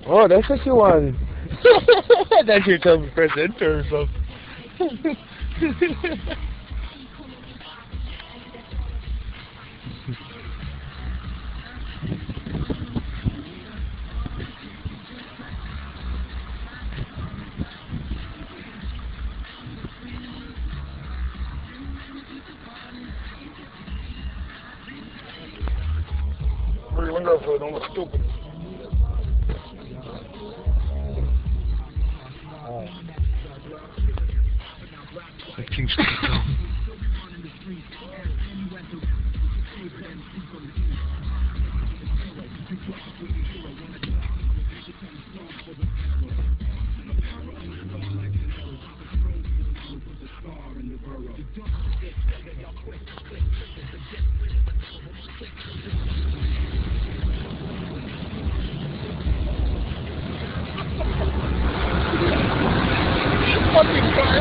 Oh, that's what you want. That's your tell me press enter or something. Pretty wonderful, don't look stupid. I think so. Fucking car.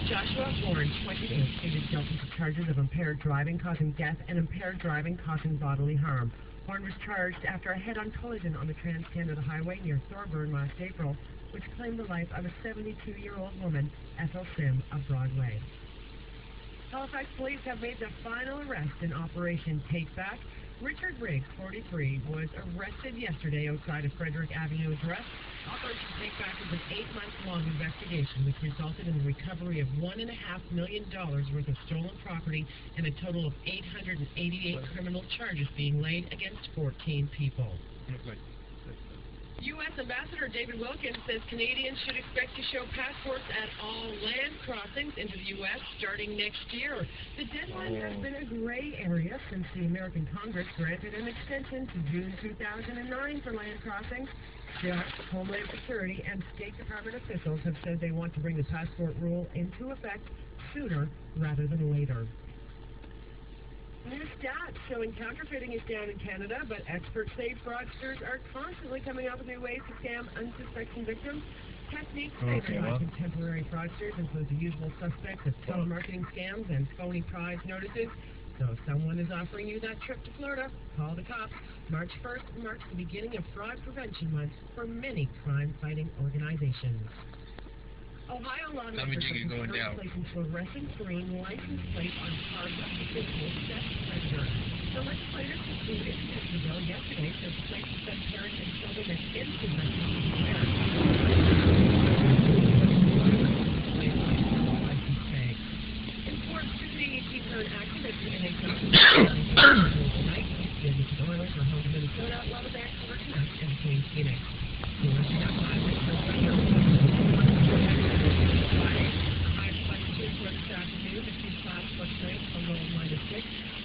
Joshua Warren, 28, pleaded guilty to charges of impaired driving causing death and impaired driving causing bodily harm. Warren was charged after a head-on collision on the Trans-Canada Highway near Thorburn last April, which claimed the life of a 72-year-old woman, Ethel Sim, of Broadway. Halifax police have made the final arrest in Operation Take Back. Richard Riggs, 43, was arrested yesterday outside of Frederick Avenue address. Operation Take Back is an 8-month-long investigation which resulted in the recovery of $1.5 million worth of stolen property and a total of 888 criminal charges being laid against 14 people. U.S. Ambassador David Wilkins says Canadians should expect to show passports at all land crossings into the U.S. starting next year. The deadline has been a gray area since the American Congress granted an extension to June 2009 for land crossings. Just Homeland Security and State Department officials have said they want to bring the passport rule into effect sooner rather than later. New stats showing counterfeiting is down in Canada, but experts say fraudsters are constantly coming up with new ways to scam unsuspecting victims. Techniques favored by contemporary fraudsters include the usual suspects of telemarketing scams and phony prize notices. So if someone is offering you that trip to Florida, call the cops. March 1st marks the beginning of Fraud Prevention Month for many crime-fighting organizations. Ohio lawmakers are placing fluorescent green license plate on cars of the physical sex predator. The legislators concluded the bill yesterday says the plate will send parents and children at instant messages to wear. Enforced the T-turn activist in a tonight. The Oilers are home to Minnesota, while the Vancouver Canucks entertain Phoenix. The Olympic highway for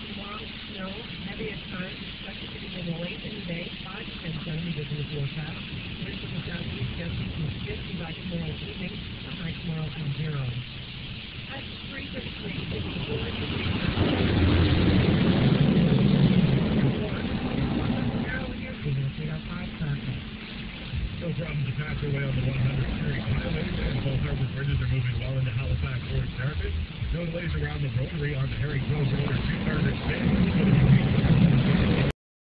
Tomorrow, snow, heavy at times, expected to begin late in the day, 5 to 10 centimeters in the forecast. Winds from the southeast gusting from 50 by tomorrow evening, the high tomorrow at 0. At 3:33, no problems to pass away on the 100 Street Highway, and both harbor bridges are moving well into Halifax towards Dartmouth. No delays around the rotary on the Herring Grove Road or 2 Carter Space.